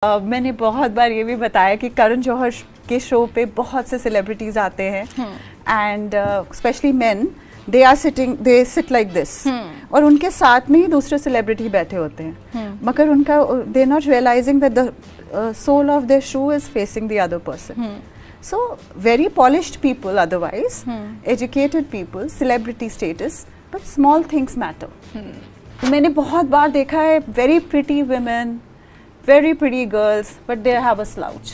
मैंने बहुत बार ये भी बताया कि करण जौहर के शो पे बहुत से सेलिब्रिटीज आते हैं and specially main, they sit like this और उनके साथ में ही दूसरे सेलिब्रिटी बैठे होते हैं मगर उनका they not realising that the sole of their shoe is facing the other person. So very polished people otherwise, educated people, celebrity status, but small things matter. मैंने बहुत बार देखा है very pretty women, very pretty girls, but they have a slouch.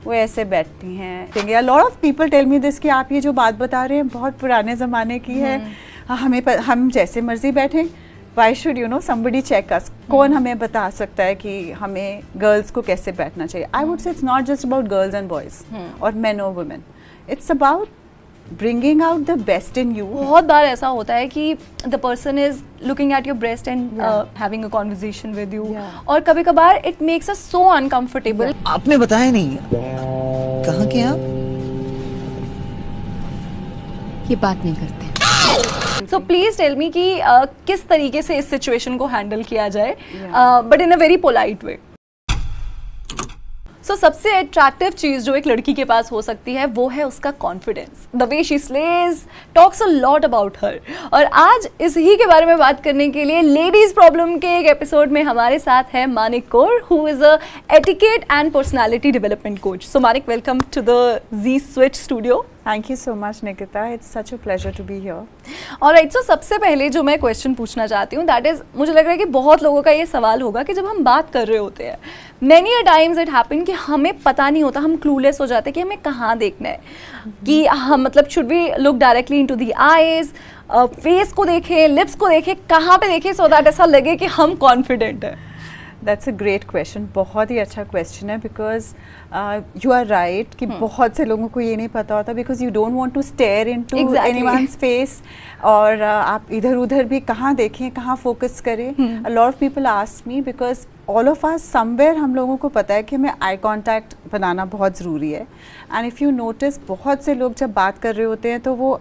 वो ऐसे बैठती हैं. A lot of people tell me this कि आप ये जो बात बता रहे हैं बहुत पुराने ज़माने की है. हम जैसे मर्जी बैठें. Why should somebody check us? कौन हमें बता सकता है कि हमें गर्ल्स को कैसे बैठना चाहिए? I would say it's not just about girls and boys or men or women. It's about bringing out the best in you. बहुत बार ऐसा होता है कि the person is looking at your breast and having a conversation with you. और कभी-कभार it makes us so uncomfortable. आपने बताया नहीं, कहाँ के आप? ये बात नहीं करते. So please tell me कि किस तरीके से इस सिचुएशन को हैंडल किया जाए, but in a very polite way. So सबसे अट्रैक्टिव चीज जो एक लड़की के पास हो सकती है वो है उसका confidence. The way she slays talks a lot about her. और आज इसी के बारे में बात करने के लिए लेडीज प्रॉब्लम के एक एपिसोड में हमारे साथ है Manik Kaur, who is a etiquette and personality development coach. So Manik, welcome to the Zee Switch studio. Thank you so much, Nikita. It's such a pleasure to be here. Alright, so सबसे पहले जो मैं क्वेश्चन पूछना चाहती हूँ, that is, मुझे लग रहा है कि बहुत लोगों का ये सवाल होगा कि जब हम बात कर रहे होते हैं, many a times it happen कि हमें पता नहीं होता, हम clueless हो जाते हैं कि हमें कहाँ देखना है, कि हम मतलब should we look directly into the eyes, face को देखें, lips को देखें, कहाँ पे देखें so that ऐसा लगे कि हम confident हैं. That's a great question. बहुत ही अच्छा क्वेश्चन है बिकॉज यू आर राइट कि बहुत से लोगों को ये नहीं पता होता because you don't want to stare into anyone's face और आप इधर उधर भी कहाँ देखें, कहाँ फोकस करें. A lot of people ask me because all of us somewhere हम लोगों को पता है कि हमें आई कांटेक्ट बनाना बहुत ज़रूरी है. एंड इफ़ यू नोटिस बहुत से लोग जब बात कर रहे होते हैं तो वो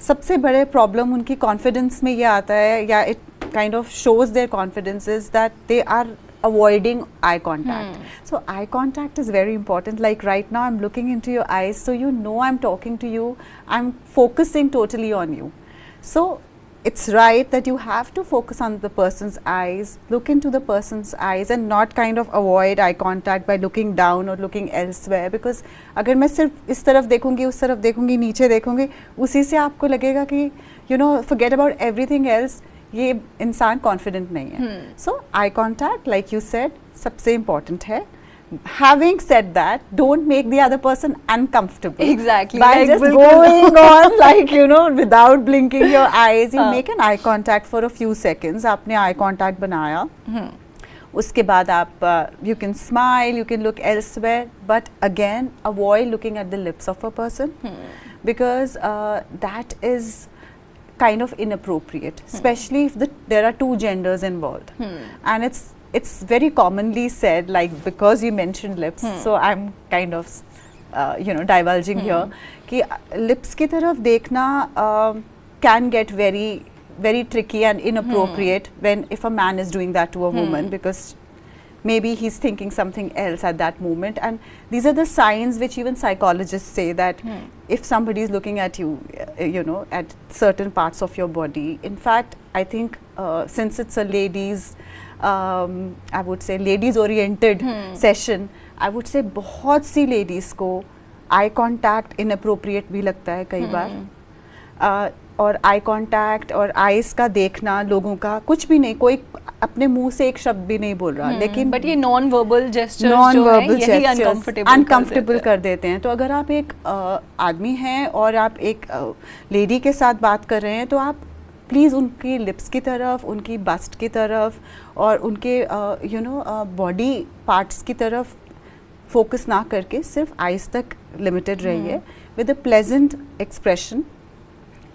सबसे बड़े प्रॉब्लम उनकी कॉन्फिडेंस में ये आता है या it kind of shows their confidence is that they are avoiding eye contact. So eye contact is very important. Like right now I'm looking into your eyes, so you know I'm talking to you, I'm focusing totally on you. So it's right that you have to focus on the person's eyes, look into the person's eyes and not kind of avoid eye contact by looking down or looking elsewhere, because अगर मैं सिर्फ इस तरफ देखूंगी, उस तरफ देखूंगी, नीचे देखूंगी, उसी से आपको लगेगा कि forget about everything else, ये इंसान कॉन्फिडेंट नहीं है. So I contact like you said सबसे इम्पॉर्टेंट है. Having said that, don't make the other person uncomfortable. Exactly. By like just going on like without blinking your eyes, you make an eye contact for a few seconds. आपने eye contact बनाया. उसके बाद आप you can smile, you can look elsewhere, but again avoid looking at the lips of a person because that is kind of inappropriate, especially if there are two genders involved. And it's very commonly said, like because you mentioned lips, so I'm kind of divulging here कि lips की तरफ देखना can get very very tricky and inappropriate when if a man is doing that to a woman because maybe he's thinking something else at that moment. And these are the signs which even psychologists say that if somebody is looking at you, at certain parts of your body. In fact, I think since it's a ladies, I would say ladies oriented session, I would say बहुत सी ladies को eye contact inappropriate भी लगता है कई बार. और eye contact और eyes का देखना लोगों का कुछ भी नहीं, कोई अपने मुंह से एक शब्द भी नहीं बोल रहा, लेकिन बट ये नॉन वर्बल जेस्चर्स अनकंफर्टेबल कर देते हैं. तो अगर आप एक आदमी हैं और आप एक लेडी के साथ बात कर रहे हैं तो आप प्लीज़ उनकी लिप्स की तरफ, उनकी बस्ट की तरफ और उनके बॉडी पार्ट्स की तरफ फोकस ना करके सिर्फ आईज तक लिमिटेड रहिए with a pleasant expression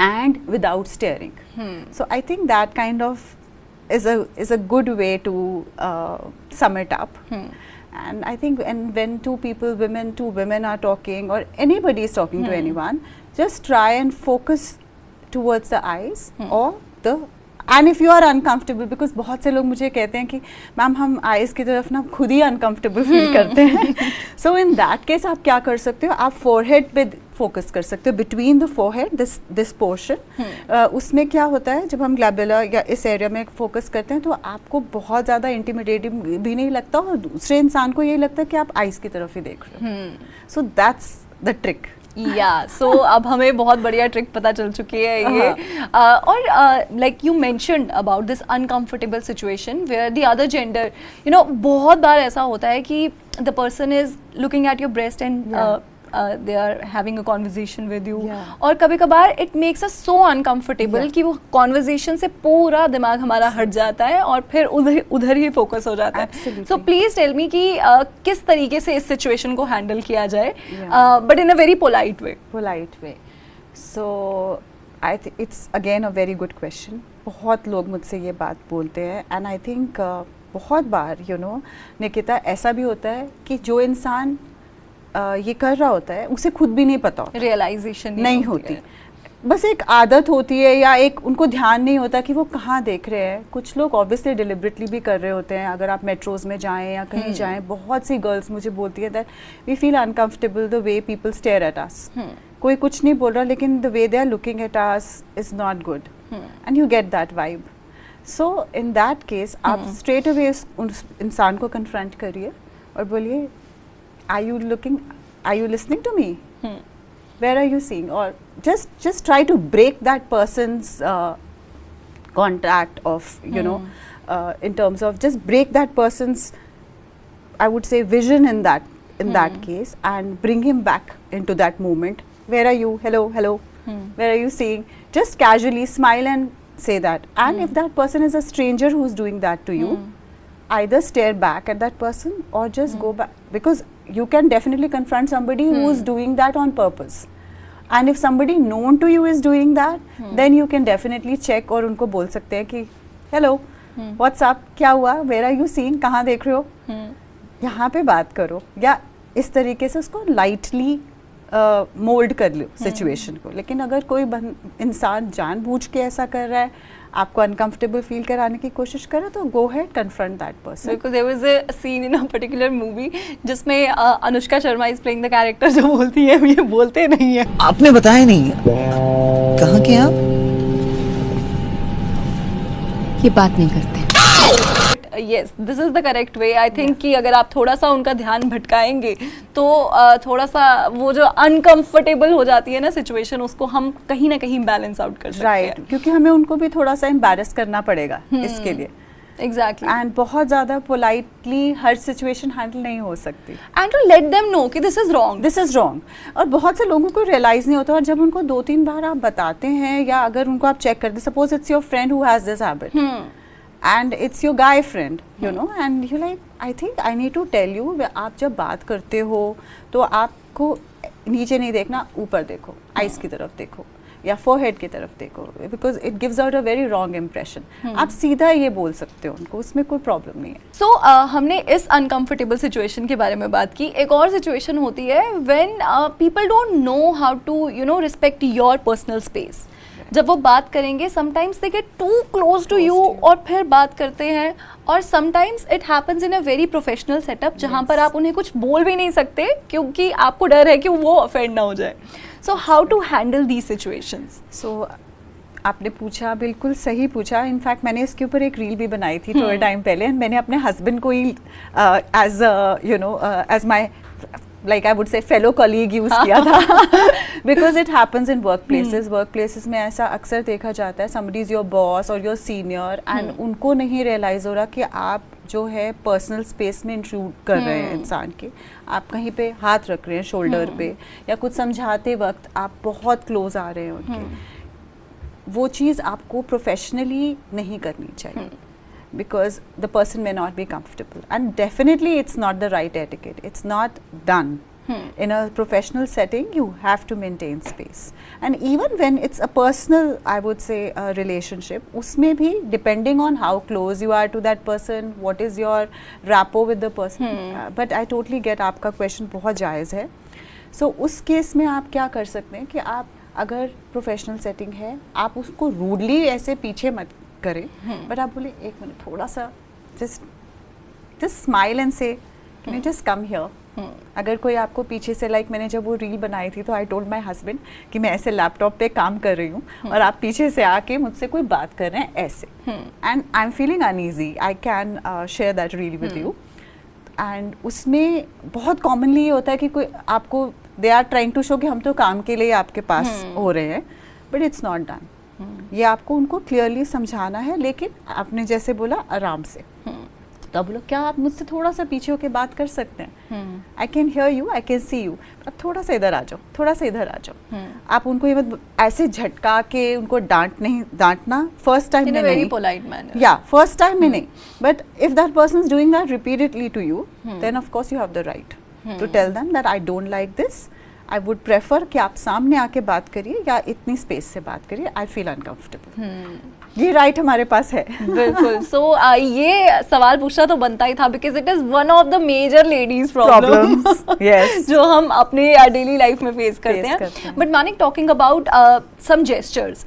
and without staring. So I think that kind of is a good way to sum it up. And I think when two women are talking or anybody is talking to anyone, just try and focus towards the eyes or the and if you are uncomfortable, because बहुत से लोग मुझे कहते हैं कि ma'am हम eyes की तरफ ना खुद ही अनकंफर्टेबल फील करते हैं. सो इन दैट केस आप क्या कर सकते हो, आप फोरहेड पे फोकस कर सकते हो, between the forehead this portion. उसमें क्या होता है, जब हम ग्लैबुला या इस एरिया में फोकस करते हैं तो आपको बहुत ज़्यादा इंटिमिडेटिंग भी नहीं लगता और दूसरे इंसान को ये लगता है कि आप आइज़ की तरफ ही देख रहे हो. So that's the trick. So अब हमें बहुत बढ़िया ट्रिक पता चल चुकी है ये. और like you mentioned about this uncomfortable situation where the other gender, you know, बहुत बार ऐसा होता है कि the person is looking at your breast and they are having a conversation with you. और कभी कभार it makes us so uncomfortable कि वो conversation से पूरा दिमाग हमारा हट जाता है और फिर उधर ही फोकस हो जाता है. So please tell me कि किस तरीके से इस situation को handle किया जाए, but in a very polite way. So I think it's again a very good question. बहुत लोग मुझसे ये बात बोलते हैं and I think बहुत बार निकिता ऐसा भी होता है कि जो इंसान ये कर रहा होता है उसे खुद भी नहीं पता होता, रियलाइजेशन नहीं होती, बस एक आदत होती है या एक उनको ध्यान नहीं होता कि वो कहाँ देख रहे हैं. कुछ लोग ऑब्वियसली डिलिबरेटली भी कर रहे होते हैं. अगर आप मेट्रोज में जाएं या कहीं जाएं, बहुत सी गर्ल्स मुझे बोलती है that we feel uncomfortable the way people stare at us. कोई कुछ नहीं बोल रहा लेकिन the way they are looking at us is not good and you get that vibe. So in that case आप स्ट्रेट अवे उस इंसान को कन्फ्रंट करिए और बोलिए, are you listening to me? Where are you seeing? Or just try to break that person's contact of, in terms of just break that person's, I would say, vision in that case and bring him back into that moment. Where are you? Hello. Where are you seeing? Just casually smile and say that. And if that person is a stranger who's doing that to you, either stare back at that person or just go back, because you can definitely confront somebody who is doing that on purpose. And if somebody known to you is doing that, then you can definitely check और उनको बोल सकते हैं कि hello, what's up, क्या हुआ, where are you seeing, कहाँ देख रहे हो, यहाँ पे बात करो, या इस तरीके से उसको lightly मोल्ड कर लो सिचुएशन को. लेकिन अगर कोई इंसान जानबूझ के ऐसा कर रहा है, आपको अनकंफर्टेबल फील कराने की कोशिश कर रहा है, तो go ahead confront that person. Because there was a scene in a particular movie जिसमें Anushka Sharma is playing the character जो बोलती है ये बोलते नहीं है. आपने बताया नहीं, कहाँ के आप? ये बात नहीं करते. Yes, this is the correct way. I think कि अगर आप थोड़ा सा उनका ध्यान भटकाएंगे तो थोड़ा सा वो जो अनकंफर्टेबल हो जाती है ना सिचुएशन, उसको हम कहीं ना कहीं बैलेंस आउट कर सकते हैं. राइट, क्योंकि हमें उनको भी थोड़ा सा एम्बैरेस करना पड़ेगा इसके लिए. Exactly. एंड बहुत ज़्यादा पोलाइटली हर सिचुएशन हैंडल नहीं हो सकती. And to let them know कि this is wrong. और बहुत से लोगों को रियलाइज नहीं होता, और जब उनको 2-3 बार आप बताते हैं या अगर उनको आप चेक करते, suppose it's your friend who has this habit and it's your guy friend, and you're like, I think I need to tell you, आप जब बात करते हो तो आपको नीचे नहीं देखना, ऊपर देखो, आइज की तरफ देखो या फोरहेड की तरफ देखो, because it gives out a very wrong impression. आप सीधा ये बोल सकते हो उनको, उसमें कोई प्रॉब्लम नहीं है. सो हमने इस अनकंफर्टेबल सिचुएशन के बारे में बात की. एक और सिचुएशन होती है when people don't know how to respect your personal space. जब वो बात करेंगे, sometimes they get too close to you और फिर बात करते हैं, और sometimes it happens in a very professional setup जहाँ पर आप उन्हें कुछ बोल भी नहीं सकते क्योंकि आपको डर है कि वो ऑफेंड ना हो जाए. So how to handle these situations? So आपने पूछा, बिल्कुल सही पूछा. इनफैक्ट मैंने इसके ऊपर एक रील भी बनाई थी थोड़े टाइम पहले, एंड मैंने अपने हस्बैंड को ही as my like I would say fellow colleague use किया था, because it happens in workplaces में ऐसा अक्सर देखा जाता है. somebody is your boss or your senior and उनको नहीं रियलाइज हो रहा कि आप जो है पर्सनल स्पेस में इंट्रूड कर रहे हैं इंसान के. आप कहीं पे हाथ रख रहे हैं शोल्डर पे, या कुछ समझाते वक्त आप बहुत क्लोज आ रहे हैं उनके. वो चीज़ आपको प्रोफेशनली नहीं करनी चाहिए, because the person may not be comfortable, and definitely it's not the right etiquette. It's not done. In a professional setting, you have to maintain space. And even when it's a personal, I would say, relationship, usme bhi depending on how close you are to that person, what is your rapport with the person. But I totally get आपका question बहुत जायज़ है. So उस case में आप क्या कर सकते हैं कि आप अगर प्रोफेशनल सेटिंग है, आप उसको रूडली ऐसे पीछे मत करें, बट आप बोले एक मिनट थोड़ा सा जस्ट स्माइल एंड से can you just come here. अगर कोई आपको पीछे से मैंने जब वो रील बनाई थी तो आई टोल्ड माई हस्बैंड कि मैं ऐसे लैपटॉप पे काम कर रही हूँ और आप पीछे से आके मुझसे कोई बात कर रहे हैं ऐसे, and I am feeling uneasy, I can share that reel with you. And उसमें बहुत कॉमनली ये होता है कि कोई आपको they are trying to show कि हम तो काम के लिए आपके पास हो रहे हैं, बट इट्स नॉट डन. ये आपको उनको क्लियरली समझाना है, लेकिन आपने जैसे बोला आराम से. तो अब लोग क्या आप मुझसे थोड़ा सा पीछे होके बात कर सकते हैं, I can hear you, I can see you, अब थोड़ा सा इधर आ जाओ, थोड़ा सा इधर आ जाओ. आप उनको ये मत ऐसे झटका के उनको डांटना फर्स्ट टाइम में नहीं, या फर्स्ट टाइम में नहीं, but if that person is doing that repeatedly to you, then of course you have the right to tell them that I don't like this, I would prefer कि आप सामने आके बात करिए या इतनी स्पेस से बात करिए, आई फील अनकंफर्टेबल. ये राइट हमारे पास है. बिल्कुल. सो ये सवाल पूछना तो बनता ही था, because it is one of the major ladies problems जो हम अपने डेली लाइफ में फेस करते हैं. But Manik, talking about some gestures,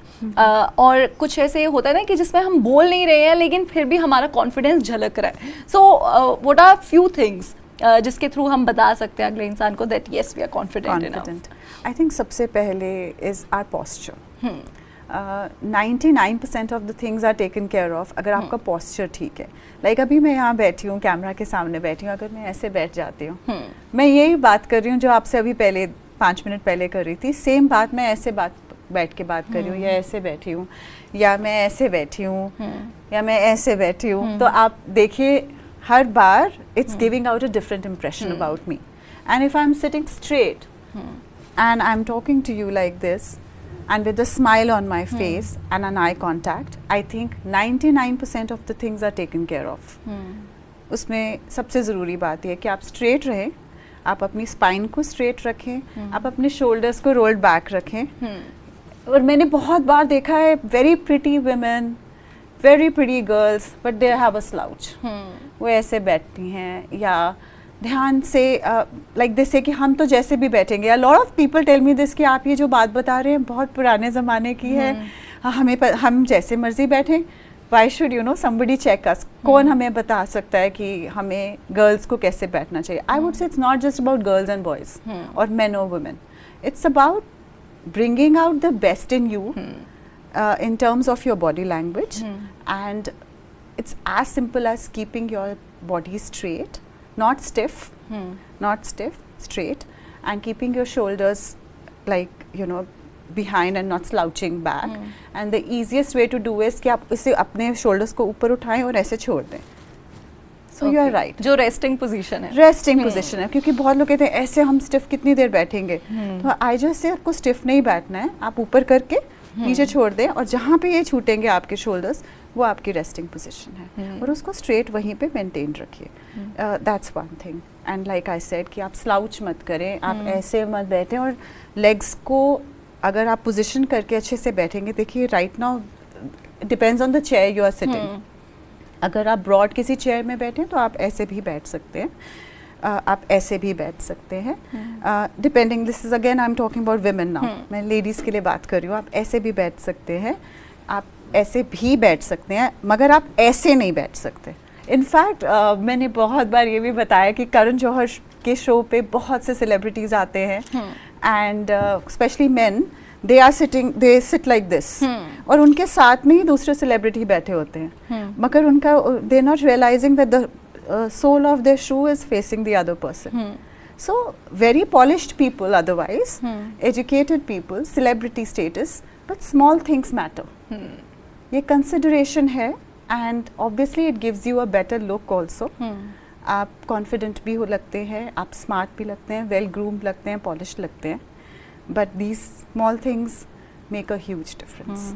और कुछ ऐसे होता है ना कि जिसमें हम बोल नहीं रहे हैं लेकिन फिर भी हमारा कॉन्फिडेंस झलक रहा है. So what are few things जिसके थ्रू हम बता सकते हैं अगले इंसान को that yes we are confident. I think सबसे पहले is our posture. 99% of the things are taken care of अगर आपका पोस्चर ठीक है. लाइक अभी मैं यहाँ बैठी हूँ, कैमरा के सामने बैठी हूँ, अगर मैं ऐसे बैठ जाती हूँ, मैं यही बात कर रही हूँ जो आपसे अभी पहले 5 मिनट पहले कर रही थी, सेम बात मैं ऐसे बैठ के बात कर रही हूँ, या ऐसे बैठी हूँ, या मैं ऐसे बैठी हूँ, या मैं ऐसे बैठी हूँ, तो आप देखिए हर बार it's giving out a different impression about me. And if I am sitting straight and I'm talking to you like this and with a smile on my face and an eye contact, I think 99% of the things are taken care of. उसमें सबसे ज़रूरी बात यह है कि आप straight रहें, आप अपनी spine को straight रखें, आप अपने shoulders को rolled back रखें. और मैंने बहुत बार देखा है very pretty women, very pretty girls, but they have a slouch. वो ऐसे बैठती हैं या ध्यान से लाइक दिस है कि हम तो जैसे भी बैठेंगे. A lot of people tell me this कि आप ये जो बात बता रहे हैं बहुत पुराने ज़माने की है, हम जैसे मर्जी बैठें, why should you know somebody check us. कौन हमें बता सकता है कि हमें गर्ल्स को कैसे बैठना चाहिए. आई वुड से it's not just about girls and boys और मैन और women, it's about bringing out the best in you in terms of your body language, and it's as simple as keeping your body straight, not stiff, straight, and keeping your shoulders like you know behind and not slouching back. And the easiest way to do is कि आप इसे अपने shoulders को ऊपर उठाएं और ऐसे छोड़ दें. So you are right. जो resting position है. Resting position है, क्योंकि बहुत लोग कहते हैं ऐसे हम stiff कितनी देर बैठेंगे. तो I just say आपको stiff नहीं बैठना है, आप ऊपर करके नीचे छोड़ दें और जहाँ पे ये छूटेंगे आपके शोल्डर्स वो आपकी रेस्टिंग पोजीशन है, और उसको स्ट्रेट वहीं पे मेंटेन रखिए. That's one thing. And like I said कि आप स्लाउच मत करें, आप ऐसे मत बैठें, और लेग्स को अगर आप पोजीशन करके अच्छे से बैठेंगे, देखिए right now depends on the chair you are sitting. अगर आप ब्रॉड किसी चेयर में बैठें तो आप ऐसे भी बैठ सकते हैं, आप ऐसे भी बैठ सकते हैं, depending. This is again I am talking about women now, मैं लेडीज़ के लिए बात कर रही हूँ. आप ऐसे भी बैठ सकते हैं, आप ऐसे भी बैठ सकते हैं, मगर आप ऐसे नहीं बैठ सकते. इनफैक्ट मैंने बहुत बार ये भी बताया कि करण जौहर के शो पे बहुत से सेलिब्रिटीज़ आते हैं, and specially main, they sit like this, और उनके साथ में ही दूसरे सेलिब्रिटी बैठे होते हैं, मगर उनका they not realising that the sole of their shoe is facing the other person. So very polished people otherwise, educated people, celebrity status, but small things matter. ये consideration है, and obviously it gives you a better look also. आप confident भी हो लगते हैं, आप smart भी लगते हैं, well groomed लगते हैं, polished लगते हैं, but these small things make a huge difference.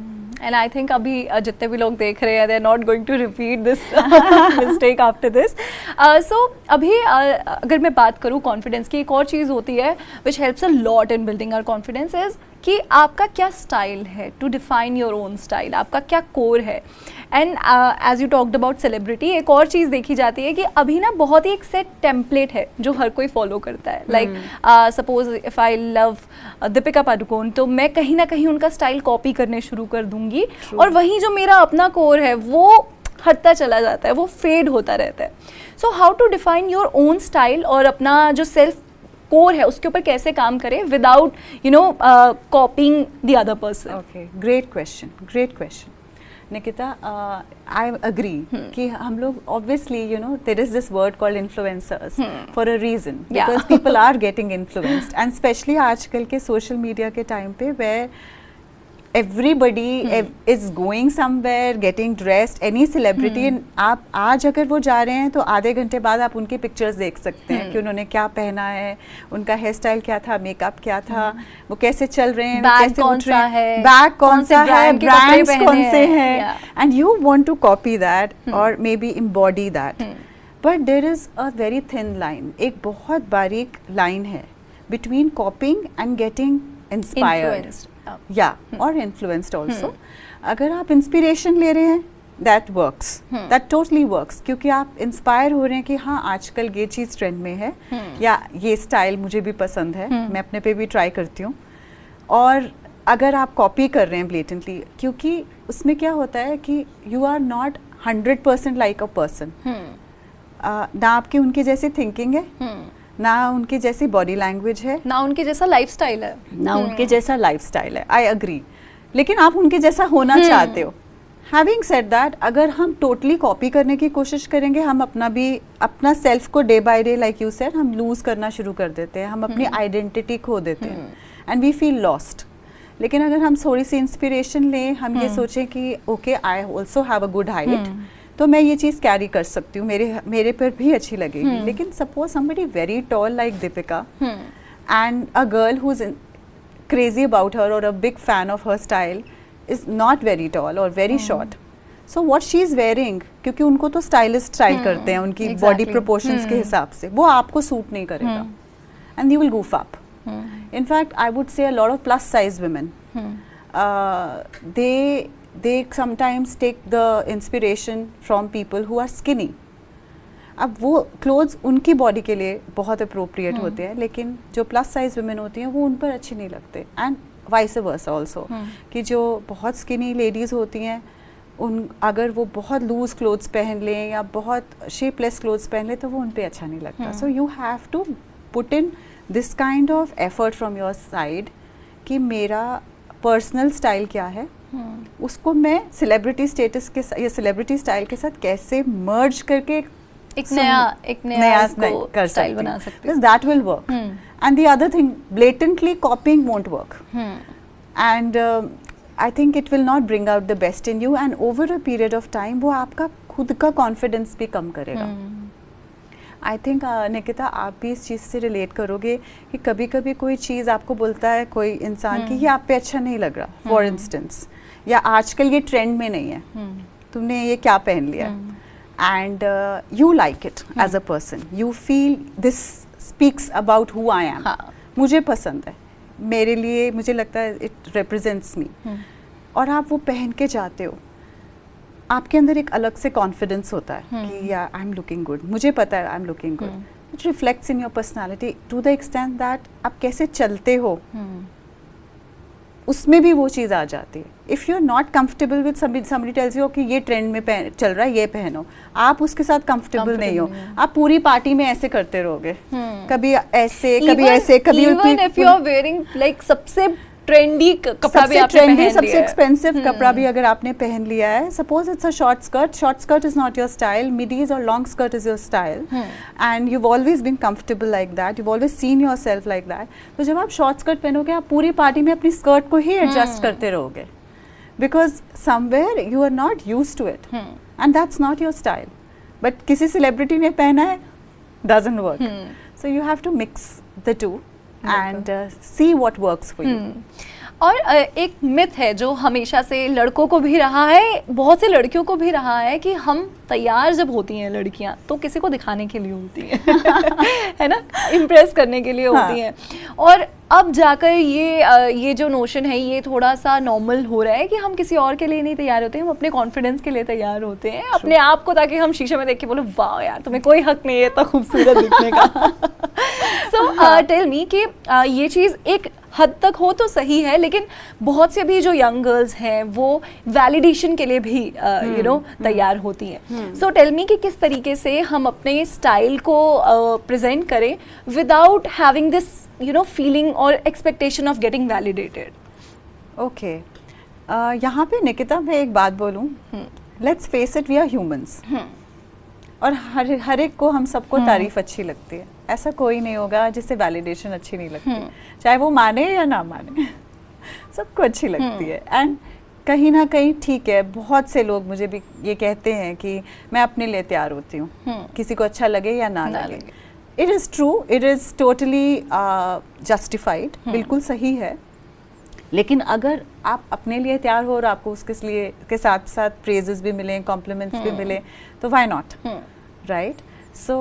And I think अभी जितने भी लोग देख रहे हैं, they are not going to repeat this mistake after this. So अभी अगर मैं बात करूँ confidence की, एक और चीज़ होती है which helps a lot in building our confidence is कि आपका क्या स्टाइल है, to define your own style, आपका क्या कोर है। And as you talked about celebrity, एक और चीज़ देखी जाती है कि अभी ना बहुत ही एक सेट टेम्पलेट है जो हर कोई फॉलो करता है। Like suppose if I love Deepika Padukone, तो मैं कहीं ना कहीं उनका स्टाइल कॉपी करने शुरू कर दूंगी, और वहीं जो मेरा अपना कोर है वो हटता चला जाता है, वो फेड होता रहता है। So how to define your own style और अपना जो सेल्फ कोर है उसके ऊपर कैसे काम करें without copying the other person. Okay, great question Nikita. I agree कि हम लोग obviously there is this word called influencers for a reason, because people are getting influenced, and specially आजकल के सोशल मीडिया के टाइम पे where everybody is going somewhere getting dressed, any celebrity, आप आज अगर वो जा रहे हैं तो आधे घंटे बाद आप उनकी पिक्चर्स देख सकते हैं कि उन्होंने क्या पहना है, उनका हेयर स्टाइल क्या था, मेकअप क्या था, वो कैसे चल रहे हैं, कैसे उठ रहे हैं, बैग कौन सा है, ब्रांड्स कौन से हैं, and you want to copy that और may be embody that, but there is a very thin line, एक बहुत बारीक लाइन है between copying and getting inspired और इन्फ्लुएंस्ड ऑल्सो। अगर आप इंस्पिरेशन ले रहे हैं, that works, that totally works, क्योंकि आप इंस्पायर हो रहे हैं कि हाँ आजकल ये चीज़ ट्रेंड में है, या ये स्टाइल मुझे भी पसंद है, मैं अपने पे भी ट्राई करती हूँ। और अगर आप कॉपी कर रहे हैं ब्लेटेंटली, क्योंकि उसमें क्या होता है कि you are not 100% like a person, ना आपकी उनकी जैसी थिंकिंग है, ना उनकी जैसी बॉडी लैंग्वेज है, ना उनके जैसा लाइफस्टाइल है, ना उनके जैसा लाइफस्टाइल है। आई अग्री, लेकिन आप उनके जैसा होना चाहते हो। हैविंग सेड दैट, अगर हम टोटली कॉपी करने की कोशिश करेंगे, हम अपना सेल्फ को day by day, like you said, हम लूज करना शुरू कर देते हैं, हम अपनी आइडेंटिटी खो देते हैं एंड वी फील लॉस्ट। लेकिन अगर हम थोड़ी सी इंस्पिरेशन लें, हम ये सोचें कि okay I also have a good height, तो मैं ये चीज़ कैरी कर सकती हूँ, मेरे पर भी अच्छी लगेगी। लेकिन suppose somebody very tall like Deepika and a girl who is crazy about her और a big fan of her style is not very tall और very short, so what she is wearing, क्योंकि उनको तो स्टाइलिस्ट स्टाइल करते हैं उनकी body proportions के हिसाब से, वो आपको सूट नहीं करेगा and you will goof up. In fact, I would say a lot of plus size women, they sometimes take the inspiration from people who are skinny. अब वो क्लोथ्स उनकी बॉडी के लिए बहुत अप्रोप्रिएट होते हैं, लेकिन जो प्लस साइज वुमेन होती हैं वो उन पर अच्छे नहीं लगते, एंड वाइस वर्सा ऑल्सो, कि जो बहुत स्किनी लेडीज़ होती हैं अगर वो बहुत लूज क्लोथ्स पहन लें या बहुत शेपलेस क्लोथ्स पहन लें तो वो उन पर अच्छा नहीं लगता. So you have to put in this kind of effort from your side कि मेरा पर्सनल स्टाइल क्या है, उसको मैं सेलिब्रिटी स्टेटस के या सेलिब्रिटी स्टाइल के साथ कैसे मर्ज करके एक नया कर स्टाइल बना सकते हैं. That will work. And the other thing, blatantly copying won't work. And I think it will not bring out the best in you. And over a period of time, वो आपका खुद का confidence भी कम करेगा. I think Nikita आप भी इस चीज़ से रिलेट करोगे कि कभी कभी कोई चीज़ आपको बोलता है कोई इंसान कि ये आप पे अच्छा नहीं लग रहा, फॉर इंस्टेंस, या आजकल ये ट्रेंड में नहीं है, तुमने ये क्या पहन लिया, and you like it as a person, you feel this speaks about who I am. मुझे पसंद है, मेरे लिए मुझे लगता है it represents me. और आप वो पहन के जाते हो, आपके अंदर एक अलग से कॉन्फिडेंस होता है कि या आई एम लुकिंग गुड, मुझे पता है I am looking good. It reflects in your personality to the extent that आप कैसे चलते हो उसमें भी वो चीज़ आ जाती है. If you are not comfortable with somebody tells you कि ये ट्रेंड में चल रहा है ये पहनो, आप उसके साथ कंफर्टेबल नहीं हो, आप पूरी पार्टी में ऐसे करते रहोगे, कभी ऐसे कभी ऐसे, कभी even if you are wearing like सबसे ट्रेंडी कपड़ा भी आपने पहन लिया है, सबसे एक्सपेंसिव कपड़ा भी अगर आपने पहन लिया है, suppose it's a short skirt is not your style, midis और long skirt is your style, and you always been comfortable like that, you always seen yourself like that. तो जब आप शॉर्ट स्कर्ट पहनोगे आप पूरी party में अपनी skirt को ही adjust करते रहोगे, because somewhere you are not used to it and that's not your style. But किसी सेलिब्रिटी ने पहना है, doesn't work. So you have to mix the two and see what works for you. और एक myth है जो हमेशा से लड़कों को भी रहा है, बहुत से लड़कियों को भी रहा है, कि हम तैयार जब होती हैं लड़कियां तो किसी को दिखाने के लिए होती हैं है ना, इम्प्रेस करने के लिए होती हैं. और अब जाकर ये जो नोशन है ये थोड़ा सा नॉर्मल हो रहा है कि हम किसी और के लिए नहीं तैयार होते हैं, हम अपने कॉन्फिडेंस के लिए तैयार होते हैं, अपने आप को, ताकि हम शीशे में देख के बोलो वाह यार तुम्हें कोई हक नहीं है इतना खूबसूरत दिखने का। सो टेल मी कि ये चीज़ एक हद तक हो तो सही है, लेकिन बहुत से अभी जो यंग गर्ल्स हैं वो वैलिडेशन के लिए भी तैयार होती हैं। सो टेल मी कि किस तरीके से हम अपने स्टाइल को प्रेजेंट करें विदाउट हैविंग दिस फीलिंग और expectation of getting validated. Okay, यहाँ पे निकिता मैं एक बात बोलूँ, let's face it, we are humans और हर एक को, हम सबको तारीफ अच्छी लगती है, ऐसा कोई नहीं होगा जिससे वैलिडेशन अच्छी नहीं लगती, चाहे वो माने या ना माने सबको अच्छी लगती है। एंड कहीं ना कहीं ठीक है, बहुत से लोग मुझे भी ये कहते हैं कि मैं अपने लिए तैयार होती हूँ, किसी को अच्छा लगे या ना लगे। It is true, it is totally justified, बिल्कुल सही है। लेकिन अगर आप अपने लिए तैयार हो और आपको उसके लिए के साथ साथ प्रेजेस भी मिलें, कॉम्प्लीमेंट्स भी मिलें, तो why not, right? So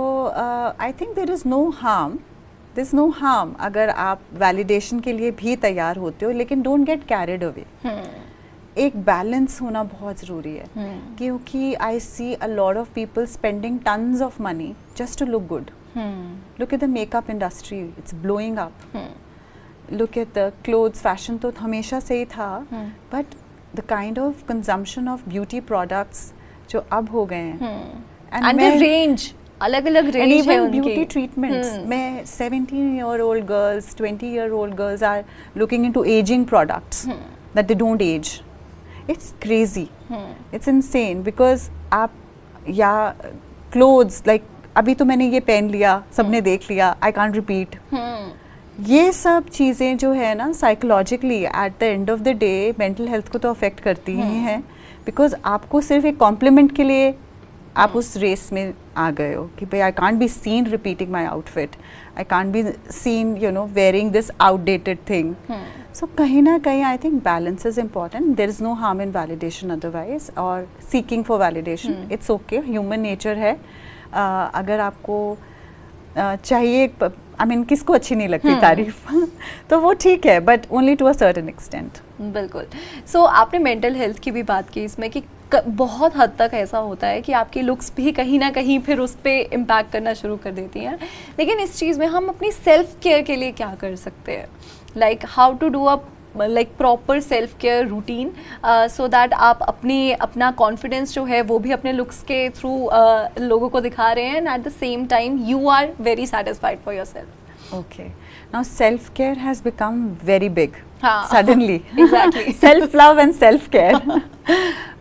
I think there is no harm अगर आप वैलिडेशन के लिए भी तैयार होते हो, लेकिन डोंट गेट कैरिड अवे। एक बैलेंस होना बहुत ज़रूरी है, क्योंकि I see a lot of people spending tons of money just to look good. Look at the makeup industry, it's blowing up. Look at the clothes, fashion तो हमेशा से ही था, but the kind of consumption of beauty products जो अब हो गए हैं, and the range, अलग-अलग range है उनकी। beauty treatments में 17-year-old girls, 20-year-old girls are looking into aging products that they don't age. It's crazy, it's insane because आप या clothes like अभी तो मैंने ये पहन लिया, सबने देख लिया, आई कांट रिपीट। ये सब चीज़ें जो है ना psychologically at the end of the day mental health को तो अफेक्ट करती ही हैं, बिकॉज आपको सिर्फ एक कॉम्प्लीमेंट के लिए आप उस रेस में आ गए हो कि भाई I can't be seen repeating my outfit, I can't be seen wearing this outdated thing. So कहीं ना कहीं I think balance is important. There is no harm in validation otherwise, और seeking for validation, it's okay, human nature है। अगर आपको चाहिए, I mean किसको अच्छी नहीं लगती तारीफ तो वो ठीक है, but only to a certain extent. बिल्कुल। सो आपने मेंटल हेल्थ की भी बात की इसमें कि बहुत हद तक ऐसा होता है कि आपकी लुक्स भी कहीं ना कहीं फिर उस पर इम्पैक्ट करना शुरू कर देती हैं, लेकिन इस चीज़ में हम अपनी सेल्फ केयर के लिए क्या कर सकते हैं? Like how to do a proper self care routine so that आप अपना कॉन्फिडेंस जो है वो भी अपने लुक्स के थ्रू लोगों को दिखा रहे हैं, and at the same time you are very satisfied for yourself. Okay, now self care has become very big suddenly. Exactly, self love and self care.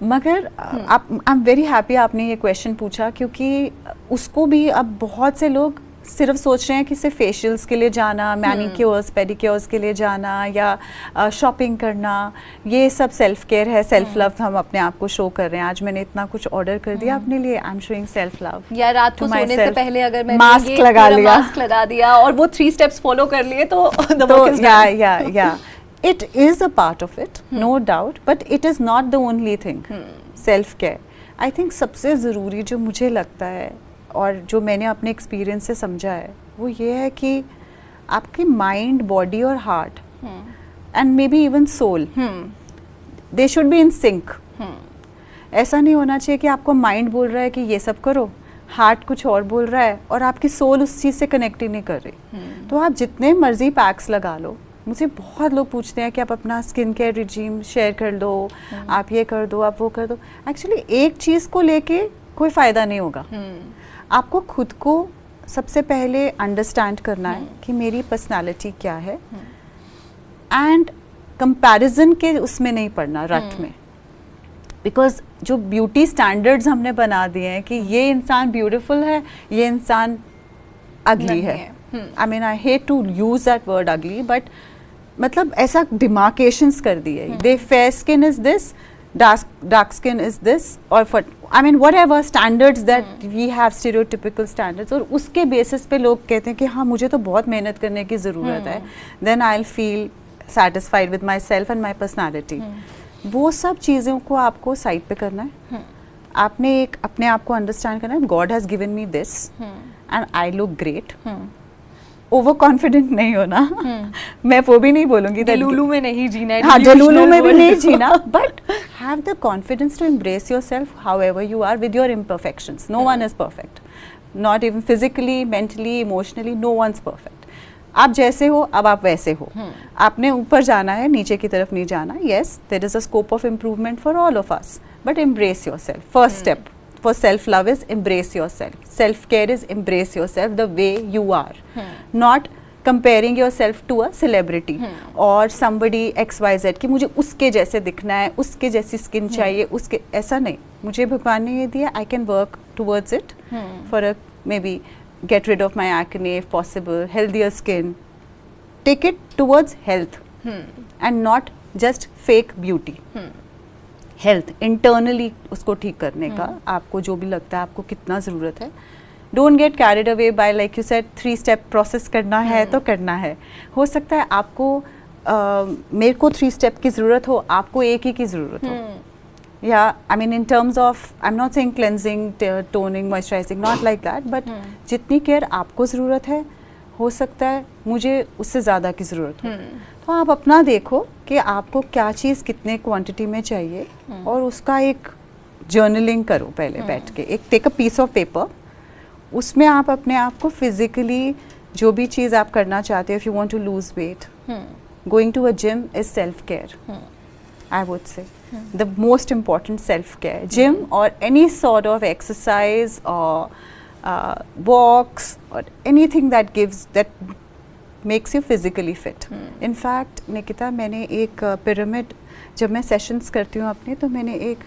मगर आई एम वेरी हैप्पी आपने ये question पूछा, क्योंकि उसको भी अब बहुत से लोग सिर्फ सोच रहे हैं कि सिर्फ फेशियल्स के लिए जाना, मैनिक्योर्स पेडिक्योर्स के लिए जाना या शॉपिंग करना, ये सब सेल्फ केयर है, सेल्फ लव हम अपने आप को शो कर रहे हैं। आज मैंने इतना कुछ ऑर्डर कर दिया अपने लिए, I am showing self love. या रात को सोने से पहले अगर मैंने मास्क लगा दिया और वो 3 steps फॉलो कर लिए तो या it is a part of it, no doubt, but it is not the only thing. Self care, I think सबसे ज़रूरी जो मुझे लगता है और जो मैंने अपने एक्सपीरियंस से समझा है वो ये है कि आपकी माइंड, बॉडी और heart and maybe even soul, they should be in sync. ऐसा नहीं होना चाहिए कि आपको माइंड बोल रहा है कि ये सब करो, हार्ट कुछ और बोल रहा है और आपकी सोल उस चीज़ से कनेक्ट ही नहीं कर रही। तो आप जितने मर्जी पैक्स लगा लो, मुझे बहुत लोग पूछते हैं कि आप अपना स्किन केयर रिजीम शेयर कर दो, आप ये कर दो, आप वो कर दो। एक्चुअली एक चीज़ को लेके कोई फ़ायदा नहीं होगा। आपको खुद को सबसे पहले अंडरस्टैंड करना है कि मेरी पर्सनालिटी क्या है, एंड कंपैरिजन के उसमें नहीं पड़ना, रट में। बिकॉज जो ब्यूटी स्टैंडर्ड्स हमने बना दिए हैं कि ये इंसान ब्यूटीफुल है, ये इंसान अगली है। I mean I hate to use that word ugly, but मतलब ऐसा डिमार्केशंस कर दिए, they fair skin is this, dark skin is this, or for I mean whatever standards that we have, stereotypical standards, और उसके basis पे लोग कहते हैं कि हाँ मुझे तो बहुत मेहनत करने की ज़रूरत है, then I'll feel satisfied with myself and my personality. वो सब चीज़ों को आपको साइड पे करना है। आपने एक अपने आप को अंडरस्टैंड करना है, God has given me this and I look great. Over confident नहीं होना। मैं वो भी नहीं बोलूंगी डेलुलू में नहीं जीना है, हाँ डेलुलू delusional में भी world। नहीं जीना, but have the confidence to embrace yourself however you are with your imperfections. No one is perfect, not even physically, mentally, emotionally, no one's perfect. आप जैसे हो अब आप वैसे हो, आपने ऊपर जाना है, नीचे की तरफ नहीं जाना। yes, there is a scope of improvement for all of us, but embrace yourself. First step for self love is embrace yourself. Self care is embrace yourself the way you are, not comparing yourself to a celebrity or somebody XYZ कि मुझे उसके जैसे दिखना है, उसके जैसी skin चाहिए, उसके ऐसा नहीं। मुझे भगवान ने ये दिया, I can work towards it for a maybe get rid of my acne if possible, healthier skin, take it towards health and not just fake beauty. Health internally उसको ठीक करने का, आपको जो भी लगता है आपको कितना ज़रूरत है। Don't get carried away by like you said 3 step process करना है तो करना है। हो सकता है आपको मेरे को 3 स्टेप की ज़रूरत हो, आपको एक ही की ज़रूरत हो। या I mean in terms of I am not saying cleansing, toning, moisturising, not like that, but जितनी केयर आपको ज़रूरत है हो सकता है मुझे उससे ज़्यादा की ज़रूरत हो। तो आप अपना देखो कि आपको क्या चीज़ कितने क्वांटिटी में चाहिए और उसका एक जर्नलिंग करो पहले बैठ के। एक take a piece of paper, उसमें आप अपने आप को फिजिकली जो भी चीज़ आप करना चाहते हो, if you want to lose weight, going to a gym is self care, I would say the most important self care. Gym और एनी सॉर्ट ऑफ एक्सरसाइज और walks or anything that makes you physically fit. In fact, Nikita, मैंने एक pyramid, जब मैं sessions करती हूँ अपने, तो मैंने एक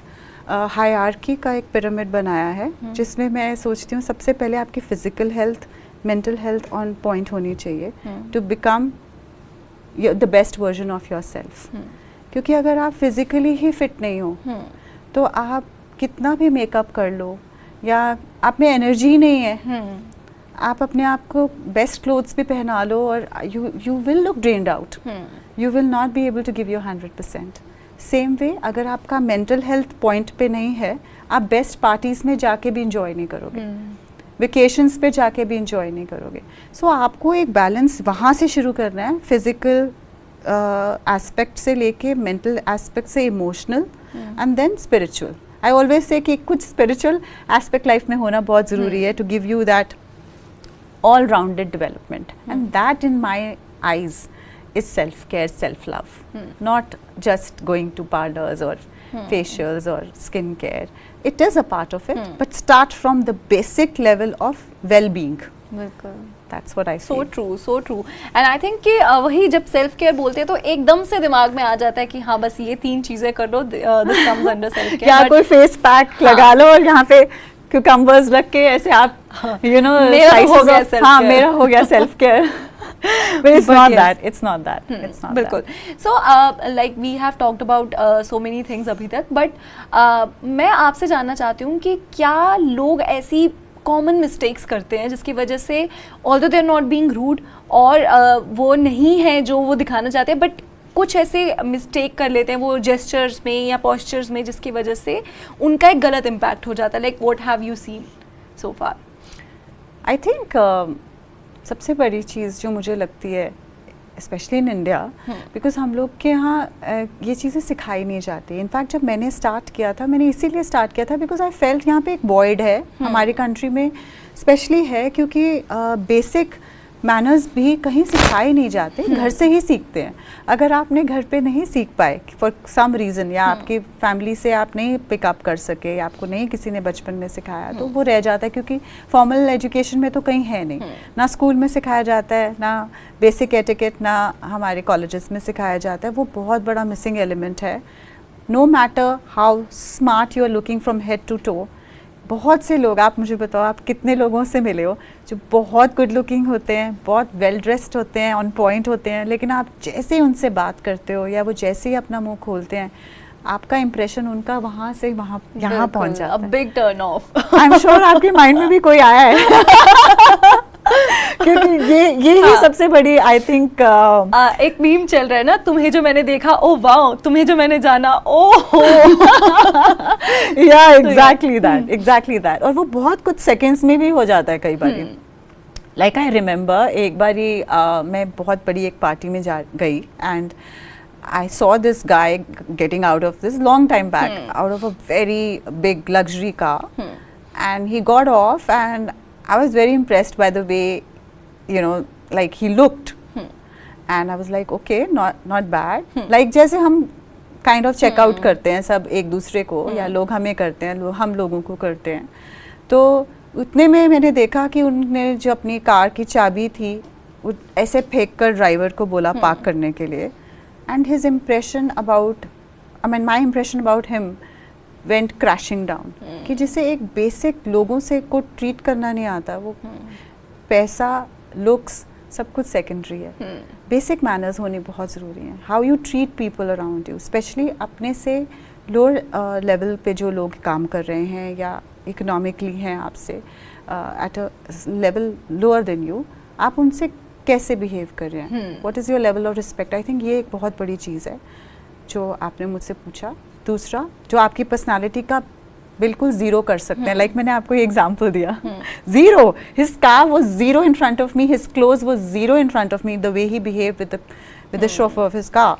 हायरार्की का एक पिरामिड बनाया है जिसमें मैं सोचती हूँ सबसे पहले आपकी physical health, mental health on point होनी चाहिए to become the best version of your self. क्योंकि अगर आप फिजिकली ही फिट नहीं हो तो आप कितना भी मेकअप कर लो या आप में एनर्जी नहीं है, आप अपने आप को बेस्ट क्लोथ्स भी पहना लो और you will look drained out, you will not be able to give your 100%। Same way अगर आपका मेंटल हेल्थ पॉइंट पे नहीं है, आप बेस्ट पार्टीज़ में जाके भी इंजॉय नहीं करोगे, वेकेशंस पे जाके भी इंजॉय नहीं करोगे। सो आपको एक बैलेंस वहाँ से शुरू करना है, फिजिकल एस्पेक्ट से लेके मेंटल एस्पेक्ट से emotional and then spiritual. I always say कि कुछ स्पिरिचुअल एस्पेक्ट लाइफ में होना बहुत ज़रूरी है to give you that all rounded development, and that in my eyes is self care, self love, not just going to parlors or facials or skin care. It is a part of it, but start from the basic level of well being. बिल्कुल, That's what I feel. so true. And I think कि वही जब self care बोलते हैं तो एकदम से दिमाग में आ जाता है कि हाँ बस ये 3 चीजें कर लो, this comes under self care. या कोई फेस पैक लगा लो और यहाँ पे क्यूकम्बर्स रख के ऐसे आप यू नो मेरा हो गया self हाँ care. मेरा हो गया self care. But it's not that. It's not that. It's not बिल्कुल। that. So like we have talked about so many things अभी तक, but मैं आपसे जानना चाहती हूँ कि क्या लोग ऐसी कॉमन मिस्टेक्स करते हैं जिसकी वजह से although they are not being rude और वो नहीं है जो वो दिखाना चाहते हैं, बट कुछ ऐसे मिस्टेक कर लेते हैं वो जेस्चर्स में या पोस्चर्स में जिसकी वजह से उनका एक गलत इम्पैक्ट हो जाता है। Like what have you seen so far? I think सबसे बड़ी चीज़ जो मुझे लगती है स्पेशली इन इंडिया, बिकॉज हम लोग के यहाँ ये चीज़ें सिखाई नहीं जाती। इनफैक्ट जब मैंने स्टार्ट किया था, मैंने इसीलिए स्टार्ट किया था बिकॉज आई फेल्ट यहाँ पे एक वॉइड है हमारी कंट्री में स्पेशली है, क्योंकि बेसिक मैनर्स भी कहीं सिखाए नहीं जाते, घर से ही सीखते हैं। अगर आपने घर पे नहीं सीख पाए फॉर सम रीज़न, या आपकी फैमिली से आप नहीं पिकअप कर सके, या आपको नहीं किसी ने बचपन में सिखाया, तो वो रह जाता है, क्योंकि फॉर्मल एजुकेशन में तो कहीं है नहीं, ना स्कूल में सिखाया जाता है, ना बेसिक एटिकेट ना हमारे कॉलेजेस में सिखाया जाता है। वो बहुत बड़ा मिसिंग एलिमेंट है। No matter how smart you are looking from head to toe, बहुत से लोग, आप मुझे बताओ आप कितने लोगों से मिले हो जो बहुत गुड लुकिंग होते हैं, बहुत वेल ड्रेस्ड होते हैं, ऑन पॉइंट होते हैं, लेकिन आप जैसे ही उनसे बात करते हो या वो जैसे ही अपना मुंह खोलते हैं, आपका इंप्रेशन उनका वहाँ से वहाँ यहाँ पहुँच जाता है। Big turn off. I am sure आपके माइंड में भी कोई आया है क्योंकि ये ही सबसे बड़ी आई थिंक एक मीम चल रहा है ना, तुम्हें जो मैंने देखा ओ वाओ, तुम्हें जो मैंने जाना ओ हो। या एग्जैक्टली दैट। और वो बहुत कुछ सेकंड्स में भी हो जाता है कई बार। लाइक आई रिमेंबर एक बार मैं बहुत बड़ी एक पार्टी में जा गई and I saw this guy getting out of this long time back, out of a very big luxury car, and he got off, and I was very impressed by the way, you know, like he looked, and I was like, okay, not bad. Like जैसे हम kind of check out करते हैं सब एक दूसरे को, या लोग हमें करते हैं, हम लोगों को करते हैं, तो उतने में मैंने देखा कि उन्होंने जो अपनी कार की चाबी थी ऐसे फेंक कर ड्राइवर को बोला पार्क करने के लिए. And his impression about, I mean, my impression about him went crashing down. कि जिसे एक basic लोगों से को treat करना नहीं आता, वो पैसा, looks, सब कुछ secondary है. Basic manners होनी बहुत ज़रूरी है. How you treat people around you, especially अपने से lower level पे जो लोग काम कर रहे हैं या economically हैं आपसे at a level lower than you, आप उनसे कैसे बिहेव कर रहे हैं, what is your level of respect. I think ये एक बहुत बड़ी चीज़ है जो आपने मुझसे पूछा. दूसरा जो आपकी पर्सनालिटी का बिल्कुल ज़ीरो कर सकते हैं, लाइक मैंने आपको ये एग्जांपल दिया, zero. His car was zero in front of me, his close was zero in front of me, the way he behave with the chauffeur of his car.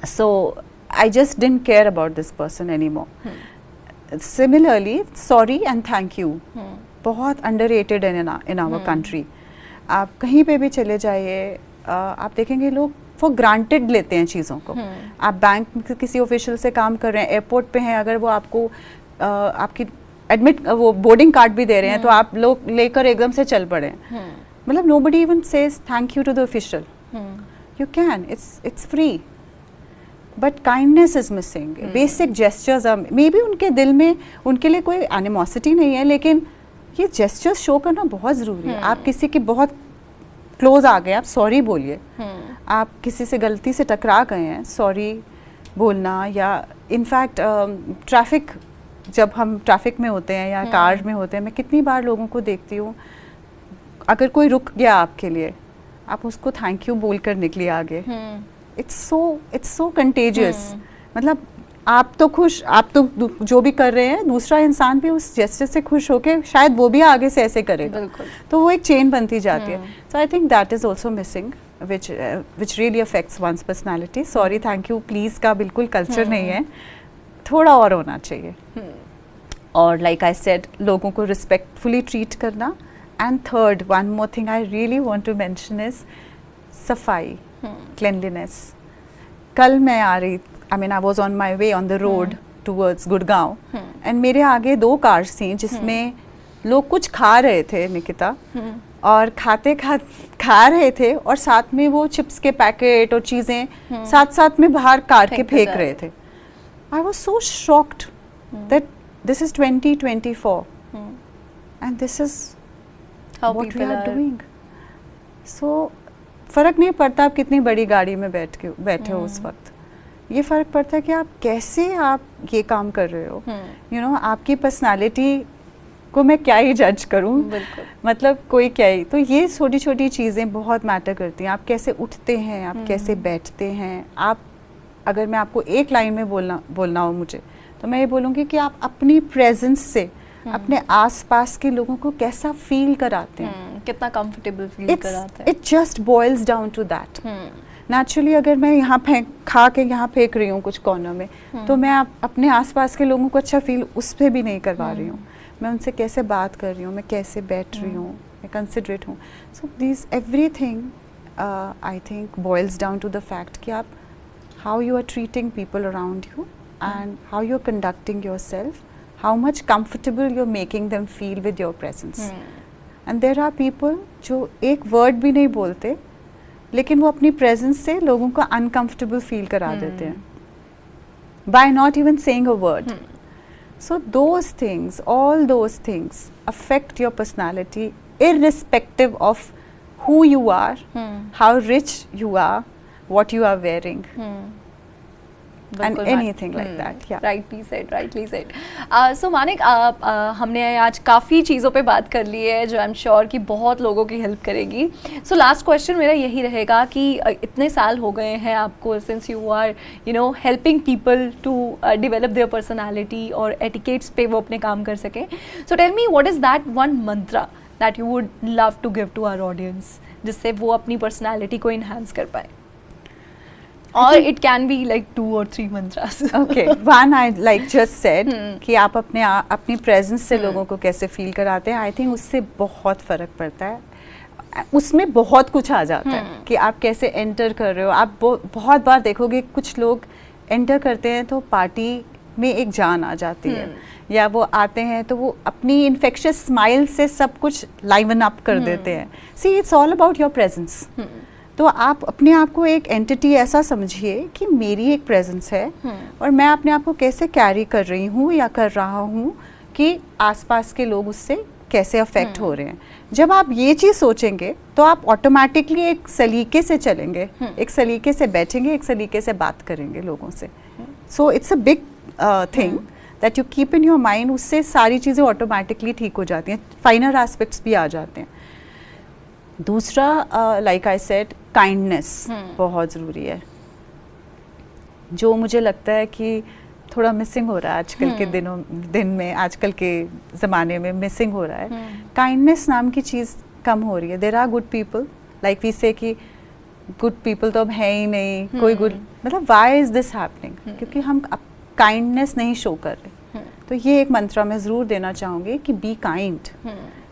So I just didn't care about this person any more. Similarly sorry and thank you बहुत underrated in our country. आप कहीं पे भी चले जाइए, आप देखेंगे लोग फॉर ग्रांटेड लेते हैं चीज़ों को. आप बैंक में किसी ऑफिशियल से काम कर रहे हैं, एयरपोर्ट पे हैं, अगर वो आपको आपकी एडमिट वो बोर्डिंग कार्ड भी दे रहे हैं तो आप लोग लेकर एकदम से चल पड़े. मतलब nobody even says thank you to the official. You can, it's free, but kindness is missing. Basic gestures are, maybe उनके दिल में उनके लिए कोई एनिमोसिटी नहीं है, लेकिन ये जेस्चर्स शो करना बहुत ज़रूरी है. आप किसी की बहुत क्लोज आ गए, आप सॉरी बोलिए. आप किसी से गलती से टकरा गए हैं, सॉरी बोलना. या इनफैक्ट ट्रैफिक, जब हम ट्रैफिक में होते हैं या कार में होते हैं, मैं कितनी बार लोगों को देखती हूँ, अगर कोई रुक गया आपके लिए, आप उसको थैंक यू बोल कर निकलिए आगे. It's so contagious. मतलब आप तो खुश, आप तो जो भी कर रहे हैं, दूसरा इंसान भी उस जेस्चर से खुश होके शायद वो भी आगे से ऐसे करेगा. तो वो एक चेन बनती जाती है. So I think that is also missing, which really affects one's personality. Sorry thank you please का बिल्कुल कल्चर नहीं है, थोड़ा और होना चाहिए. और लाइक आई सेड, लोगों को रिस्पेक्टफुली ट्रीट करना. And third, one more thing I really want to mention is सफाई, क्लेanliness. कल मैं आ रही, I mean I was on my way on the road towards Gurgaon, and मेरे आगे 2 कार्स थी जिसमें लोग कुछ खा रहे थे, निकिता, और खा रहे थे, और साथ में वो चिप्स के पैकेट और चीज़ें साथ में बाहर कार के फेंक रहे थे. I was so shocked that this is 2024 and this is what we are doing. So फ़र्क नहीं पड़ता आप कितनी बड़ी गाड़ी में बैठे हो उस वक्त. ये फ़र्क पड़ता है कि आप कैसे आप ये काम कर रहे हो. यू नो, आपकी पर्सनालिटी को मैं क्या ही जज करूं, मतलब कोई क्या ही. तो ये छोटी छोटी चीज़ें बहुत मैटर करती हैं. आप कैसे उठते हैं, आप कैसे बैठते हैं. आप, अगर मैं आपको एक लाइन में बोलना हो मुझे, तो मैं ये बोलूँगी कि आप अपनी प्रेजेंस से अपने आसपास के लोगों को कैसा फील कराते हैं, कितना कंफर्टेबल फील कराते हैं. It just boils down to that. Naturally अगर मैं यहाँ खा के यहाँ फेंक रही हूँ कुछ कॉर्नर में, तो मैं अपने आसपास के लोगों को अच्छा फील उस पर भी नहीं करवा रही हूँ. मैं उनसे कैसे बात कर रही हूँ, मैं कैसे बैठ रही हूँ, मैं कंसिडरेट हूँ. So this everything I think boils down to the fact कि आप how you are treating people around you and how you are conducting your self, how much comfortable you are making them feel with your presence. And there are people जो एक word भी नहीं बोलते, लेकिन वो अपनी प्रेजेंस से लोगों को अनकंफर्टेबल फील करा देते हैं by not even saying a word. So those things, all those things affect your personality irrespective of who you are, how rich you are, what you are wearing. And anything like that. Yeah. Rightly said. So Manik, हमने आज काफ़ी चीज़ों पे बात कर ली है जो I am sure कि बहुत लोगों की हेल्प करेगी. सो लास्ट क्वेश्चन मेरा यही रहेगा कि इतने साल हो गए हैं आपको, since you are helping people to develop their personality और एटिकेट्स पे वो अपने काम कर सकें. So tell me, what is that one mantra that you would love to give to our audience, जिससे वो अपनी पर्सनैलिटी को इन्हांस कर पाए? और it can be like 2 or 3 mantras. Okay, one I like just said कि आप अपनी प्रेजेंस से लोगों को कैसे फील कराते हैं, आई थिंक उससे बहुत फ़र्क पड़ता है। उसमें बहुत कुछ आ जाता है कि आप कैसे एंटर कर रहे हो। आप बहुत बार देखोगे कुछ लोग एंटर करते हैं तो पार्टी में एक जान आ जाती है, या वो आते हैं तो वो अपनी इन्फेक्शियस स्माइल से सब कुछ लाइवन अप कर देते हैं। See it's all about your presence. तो आप अपने आप को एक एंटिटी ऐसा समझिए कि मेरी एक प्रेजेंस है और मैं अपने आप को कैसे कैरी कर रही हूँ या कर रहा हूँ कि आसपास के लोग उससे कैसे अफेक्ट हो रहे हैं। जब आप ये चीज़ सोचेंगे तो आप ऑटोमेटिकली एक सलीके से चलेंगे, एक सलीके से बैठेंगे, एक सलीके से बात करेंगे लोगों से। So it's a big thing that you keep in your mind. उससे सारी चीज़ें ऑटोमेटिकली ठीक हो जाती हैं, फाइनर एस्पेक्ट्स भी आ जाते हैं। दूसरा, लाइक आई सेड, काइंडनेस बहुत ज़रूरी है, जो मुझे लगता है कि थोड़ा मिसिंग हो रहा है आजकल के दिन में, आजकल के ज़माने में मिसिंग हो रहा है। काइंडनेस नाम की चीज़ कम हो रही है। There are good people, like we say कि गुड पीपल तो अब है ही नहीं, कोई गुड, मतलब व्हाई इज़ दिस हैपनिंग? क्योंकि हम काइंडनेस नहीं शो कर रहे। तो ये एक मंत्रा मैं ज़रूर देना चाहूँगी कि be kind.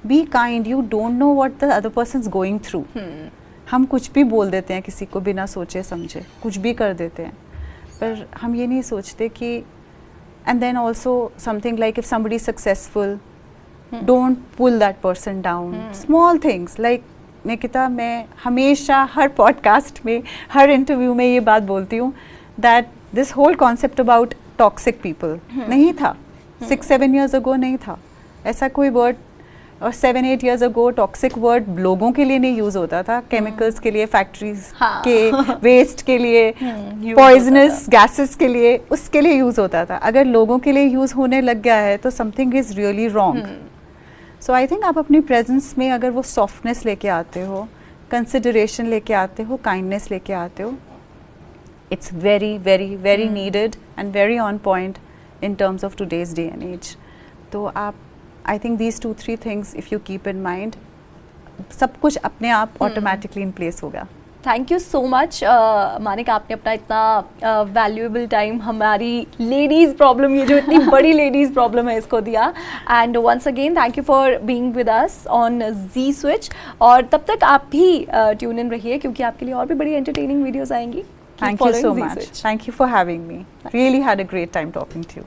Be kind, you don't know what the other person is going through. हम कुछ भी बोल देते हैं किसी को बिना सोचे समझे, कुछ भी कर देते हैं, पर हम ये नहीं सोचते कि and then also something like if somebody successful, don't pull that person down. Small things like Nikita, मैं हमेशा हर पॉडकास्ट में, हर इंटरव्यू में ये बात बोलती हूँ that this whole concept about toxic people नहीं था 6-7 years ago, नहीं था ऐसा कोई वर्ड। और 7-8 years ago टॉक्सिक वर्ड लोगों के लिए नहीं यूज़ होता था, केमिकल्स के लिए, फैक्ट्रीज के वेस्ट के लिए, पॉइजनस गैसेस के लिए, उसके लिए यूज़ होता था। अगर लोगों के लिए यूज़ होने लग गया है तो something is really wrong. So I think आप अपनी प्रेजेंस में अगर वो सॉफ्टनेस लेके आते हो, कंसिडरेशन लेके आते हो, काइंडनेस लेके आते हो, it's very very very needed and very on point in terms of today's day and age. तो आप, I think these 2-3 things if you keep in mind, सब कुछ अपने आप automatically in place होगा। Thank you so much Manika, आपने अपना इतना वैल्यूएबल टाइम हमारी लेडीज़ प्रॉब्लम, ये जो इतनी बड़ी लेडीज़ प्रॉब्लम है, इसको दिया। And once again thank you for being with us on G switch. और तब तक आप भी ट्यून इन रहिए, क्योंकि आपके लिए और भी बड़ी एंटरटेनिंग वीडियोज़ आएंगी। Thank you so much. Thank you for having me. Really had a great time talking to you.